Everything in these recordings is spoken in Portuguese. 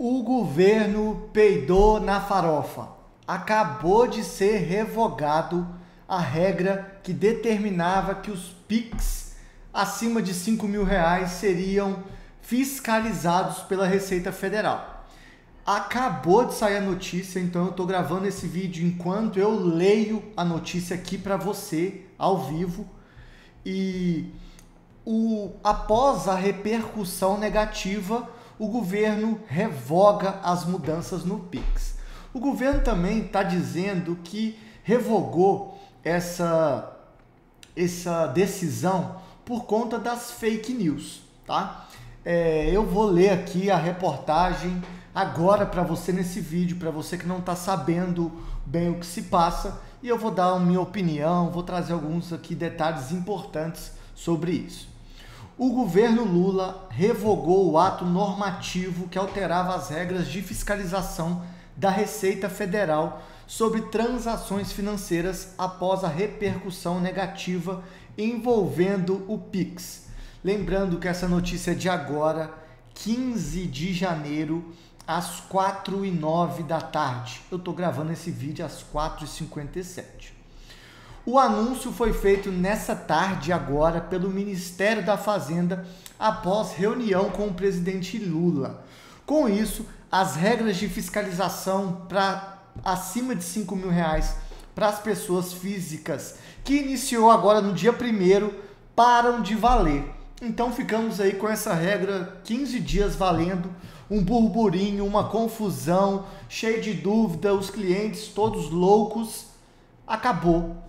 O governo peidou na farofa. Acabou de ser revogado a regra que determinava que os PIX acima de R$ 5.000 seriam fiscalizados pela Receita Federal. Acabou de sair a notícia, então eu estou gravando esse vídeo enquanto eu leio a notícia aqui para você, ao vivo. E após a repercussão negativa, o governo revoga as mudanças no PIX. O governo também está dizendo que revogou essa decisão por conta das fake news, tá? Eu vou ler aqui a reportagem agora para você nesse vídeo, para você que não está sabendo bem o que se passa, e eu vou dar a minha opinião, vou trazer alguns aqui detalhes importantes sobre isso. O governo Lula revogou o ato normativo que alterava as regras de fiscalização da Receita Federal sobre transações financeiras após a repercussão negativa envolvendo o PIX. Lembrando que essa notícia é de agora, 15 de janeiro, às 4h09 da tarde. Eu estou gravando esse vídeo às 4h57. O anúncio foi feito nessa tarde agora pelo Ministério da Fazenda após reunião com o presidente Lula. Com isso, as regras de fiscalização para acima de R$ 5.000 para as pessoas físicas, que iniciou agora no dia 1º, param de valer. Então ficamos aí com essa regra 15 dias valendo, um burburinho, uma confusão, cheio de dúvida, os clientes todos loucos. Acabou.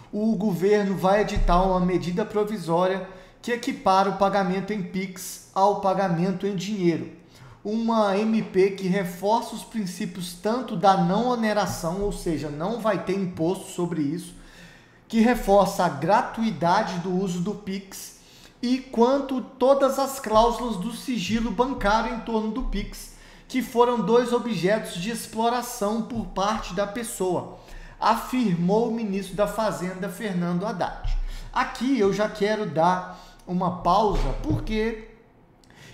O governo vai editar uma medida provisória que equipara o pagamento em PIX ao pagamento em dinheiro. Uma MP que reforça os princípios tanto da não oneração, ou seja, não vai ter imposto sobre isso, que reforça a gratuidade do uso do PIX, e quanto todas as cláusulas do sigilo bancário em torno do PIX, que foram dois objetos de exploração por parte da pessoa, afirmou o ministro da Fazenda, Fernando Haddad. Aqui eu já quero dar uma pausa, porque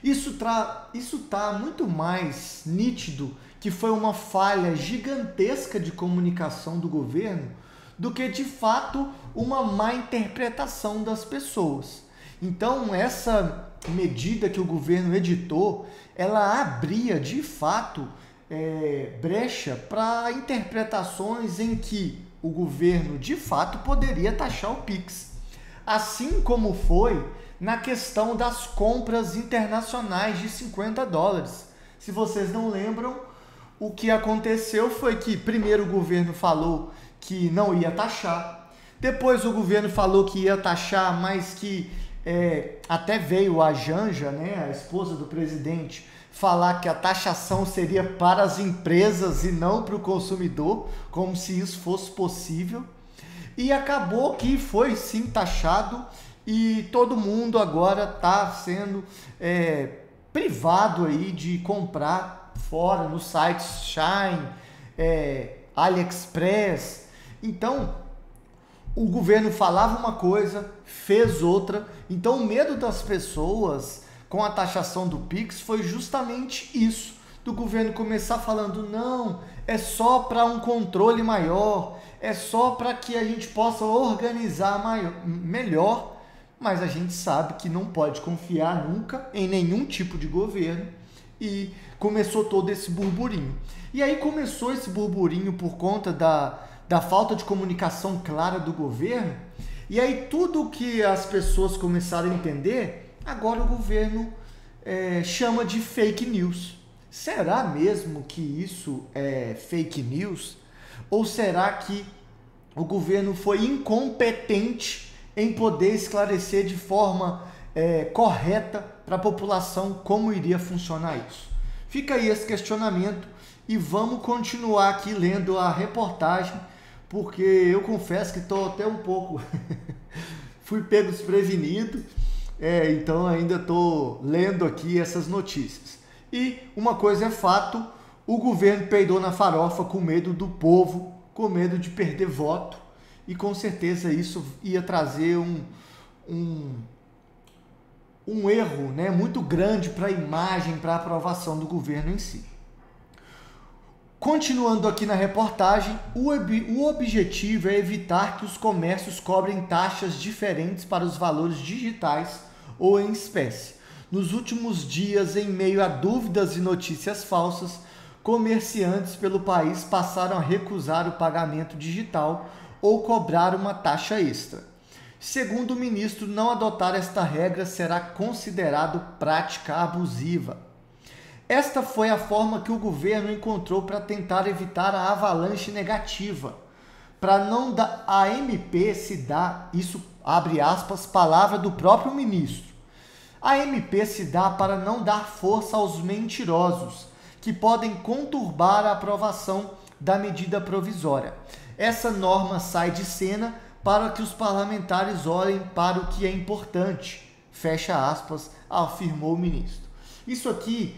isso tá muito mais nítido que foi uma falha gigantesca de comunicação do governo do que, de fato, uma má interpretação das pessoas. Então, essa medida que o governo editou, ela abria, de fato, brecha para interpretações em que o governo, de fato, poderia taxar o PIX. Assim como foi na questão das compras internacionais de $50. Se vocês não lembram, o que aconteceu foi que primeiro o governo falou que não ia taxar, depois o governo falou que ia taxar, mas que até veio a Janja, né, a esposa do presidente, falar que a taxação seria para as empresas e não para o consumidor, como se isso fosse possível. E acabou que foi sim taxado e todo mundo agora está sendo privado aí de comprar fora nos sites Shine, AliExpress. Então, o governo falava uma coisa, fez outra. Então, o medo das pessoas com a taxação do PIX foi justamente isso, do governo começar falando, não, é só para um controle maior, é só para que a gente possa organizar melhor, mas a gente sabe que não pode confiar nunca em nenhum tipo de governo, e começou todo esse burburinho. E aí começou esse burburinho por conta da falta de comunicação clara do governo, e aí tudo que as pessoas começaram a entender, agora o governo chama de fake news. Será mesmo que isso é fake news? Ou será que o governo foi incompetente em poder esclarecer de forma correta para a população como iria funcionar isso? Fica aí esse questionamento e vamos continuar aqui lendo a reportagem, porque eu confesso que estou até um pouco... fui pego desprevenido, então ainda estou lendo aqui essas notícias. E uma coisa é fato, o governo peidou na farofa com medo do povo, com medo de perder voto, e com certeza isso ia trazer um erro, né, muito grande para a imagem, para a aprovação do governo em si. Continuando aqui na reportagem, o objetivo é evitar que os comércios cobrem taxas diferentes para os valores digitais ou em espécie. Nos últimos dias, em meio a dúvidas e notícias falsas, comerciantes pelo país passaram a recusar o pagamento digital ou cobrar uma taxa extra. Segundo o ministro, não adotar esta regra será considerado prática abusiva. Esta foi a forma que o governo encontrou para tentar evitar a avalanche negativa. Para não dar, a MP se dá, isso abre aspas, palavra do próprio ministro. A MP se dá para não dar força aos mentirosos, que podem conturbar a aprovação da medida provisória. Essa norma sai de cena para que os parlamentares olhem para o que é importante, fecha aspas, afirmou o ministro. Isso aqui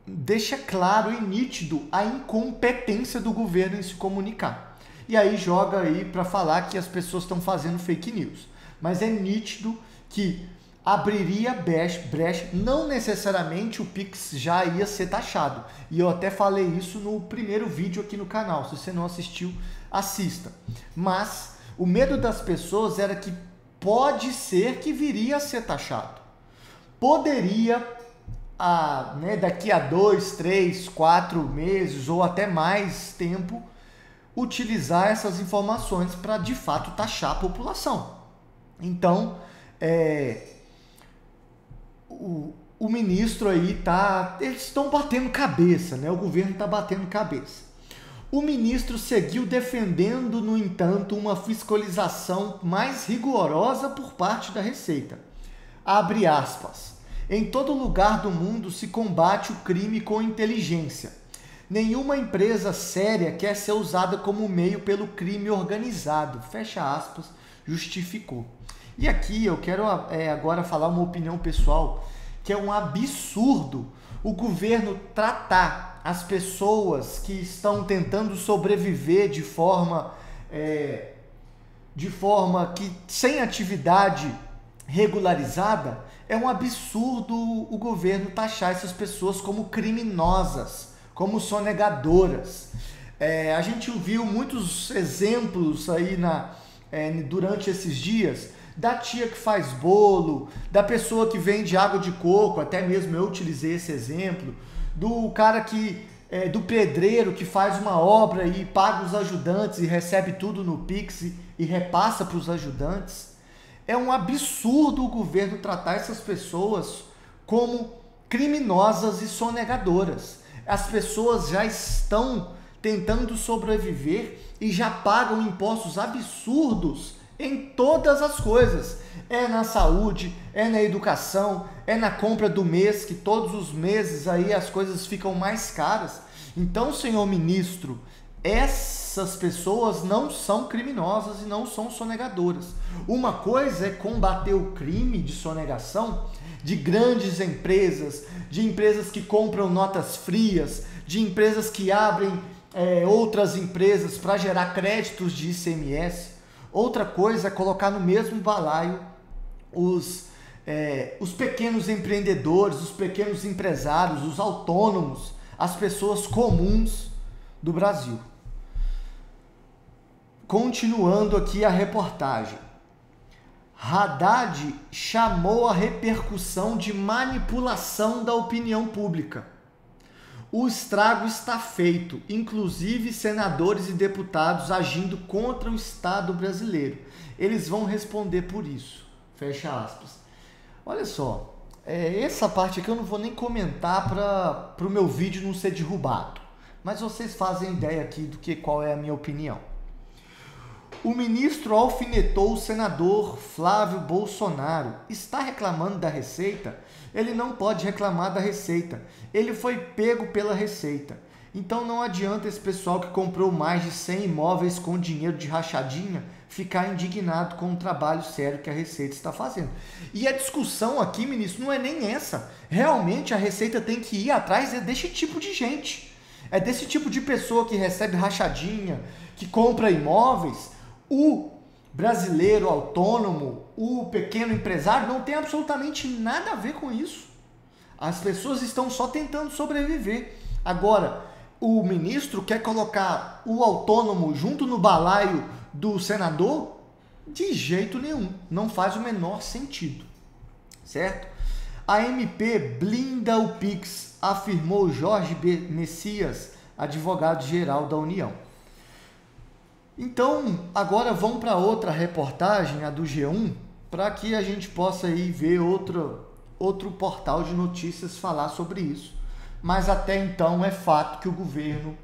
deixa claro e nítido a incompetência do governo em se comunicar. E aí joga aí para falar que as pessoas estão fazendo fake news. Mas é nítido que abriria brecha, não necessariamente o Pix já ia ser taxado. E eu até falei isso no primeiro vídeo aqui no canal. Se você não assistiu, assista. Mas o medo das pessoas era que pode ser que viria a ser taxado. Poderia, daqui a 2, 3, 4 meses ou até mais tempo, utilizar essas informações para de fato taxar a população. Então, o ministro aí eles estão batendo cabeça, né? O governo está batendo cabeça. O ministro seguiu defendendo, no entanto, uma fiscalização mais rigorosa por parte da Receita. Abre aspas. Em todo lugar do mundo se combate o crime com inteligência. Nenhuma empresa séria quer ser usada como meio pelo crime organizado. Fecha aspas, justificou. E aqui eu quero agora falar uma opinião pessoal, que é um absurdo o governo tratar as pessoas que estão tentando sobreviver de forma que sem atividade regularizada. É um absurdo o governo taxar essas pessoas como criminosas, como sonegadoras. A gente viu muitos exemplos aí durante esses dias, da tia que faz bolo, da pessoa que vende água de coco, até mesmo eu utilizei esse exemplo, do cara do pedreiro que faz uma obra e paga os ajudantes e recebe tudo no Pix e repassa para os ajudantes. É um absurdo o governo tratar essas pessoas como criminosas e sonegadoras. As pessoas já estão tentando sobreviver e já pagam impostos absurdos em todas as coisas. É na saúde, é na educação, é na compra do mês, que todos os meses aí as coisas ficam mais caras. Então, senhor ministro, essas pessoas não são criminosas e não são sonegadoras. Uma coisa é combater o crime de sonegação de grandes empresas, de empresas que compram notas frias, de empresas que abrem outras empresas para gerar créditos de ICMS. Outra coisa é colocar no mesmo balaio os pequenos empreendedores, os pequenos empresários, os autônomos, as pessoas comuns do Brasil. Continuando aqui a reportagem. Haddad chamou a repercussão de manipulação da opinião pública. O estrago está feito, inclusive senadores e deputados agindo contra o Estado brasileiro. Eles vão responder por isso. Fecha aspas. Olha só, essa parte aqui eu não vou nem comentar para o meu vídeo não ser derrubado. Mas vocês fazem ideia aqui qual é a minha opinião. O ministro alfinetou o senador Flávio Bolsonaro. Está reclamando da Receita? Ele não pode reclamar da Receita. Ele foi pego pela Receita. Então não adianta esse pessoal que comprou mais de 100 imóveis com dinheiro de rachadinha ficar indignado com o trabalho sério que a Receita está fazendo. E a discussão aqui, ministro, não é nem essa. Realmente a Receita tem que ir atrás desse tipo de gente. É desse tipo de pessoa que recebe rachadinha, que compra imóveis. O brasileiro autônomo, o pequeno empresário, não tem absolutamente nada a ver com isso. As pessoas estão só tentando sobreviver. Agora, o ministro quer colocar o autônomo junto no balaio do senador? De jeito nenhum, não faz o menor sentido, certo? A MP blinda o Pix, afirmou Jorge Messias, advogado-geral da União. Então, agora vamos para outra reportagem, a do G1, para que a gente possa aí ver outro portal de notícias falar sobre isso. Mas até então é fato que o governo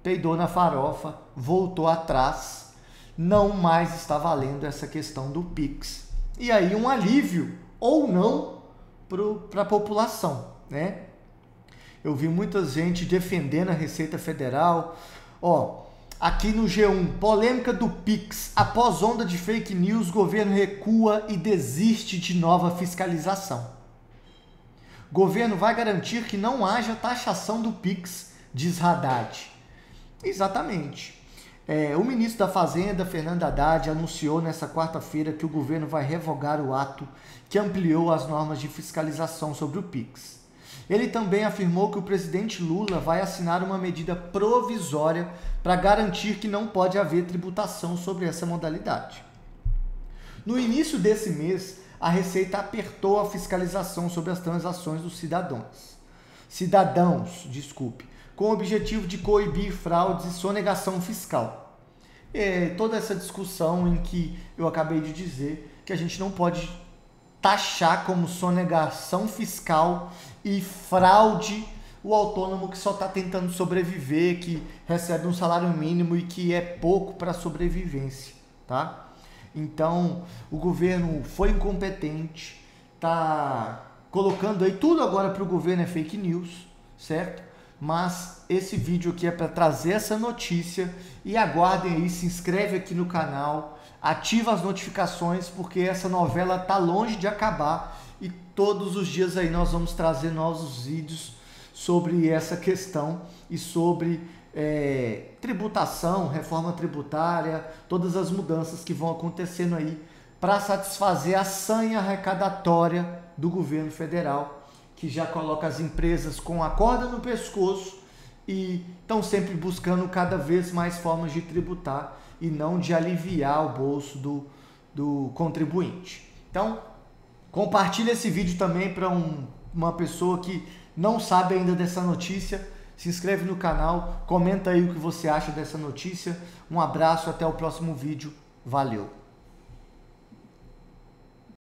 peidou na farofa, voltou atrás, não mais está valendo essa questão do Pix. E aí um alívio, ou não, para a população, né? Eu vi muita gente defendendo a Receita Federal. Aqui no G1, polêmica do Pix. Após onda de fake news, governo recua e desiste de nova fiscalização. Governo vai garantir que não haja taxação do Pix, diz Haddad. Exatamente. O ministro da Fazenda, Fernando Haddad, anunciou nesta quarta-feira que o governo vai revogar o ato que ampliou as normas de fiscalização sobre o Pix. Ele também afirmou que o presidente Lula vai assinar uma medida provisória para garantir que não pode haver tributação sobre essa modalidade. No início desse mês, a Receita apertou a fiscalização sobre as transações dos cidadãos, com o objetivo de coibir fraudes e sonegação fiscal. Toda essa discussão em que eu acabei de dizer que a gente não pode taxar como sonegação fiscal e fraude o autônomo que só está tentando sobreviver, que recebe um salário mínimo e que é pouco para a sobrevivência, tá? Então, o governo foi incompetente, tá colocando aí tudo agora para o governo é fake news, certo? Mas esse vídeo aqui é para trazer essa notícia e aguardem aí, se inscreve aqui no canal, ativa as notificações porque essa novela tá longe de acabar e todos os dias aí nós vamos trazer novos vídeos sobre essa questão e sobre tributação, reforma tributária, todas as mudanças que vão acontecendo aí para satisfazer a sanha arrecadatória do governo federal, que já coloca as empresas com a corda no pescoço e estão sempre buscando cada vez mais formas de tributar e não de aliviar o bolso do contribuinte. Então, compartilhe esse vídeo também para uma pessoa que não sabe ainda dessa notícia. Se inscreve no canal, comenta aí o que você acha dessa notícia. Um abraço, até o próximo vídeo. Valeu!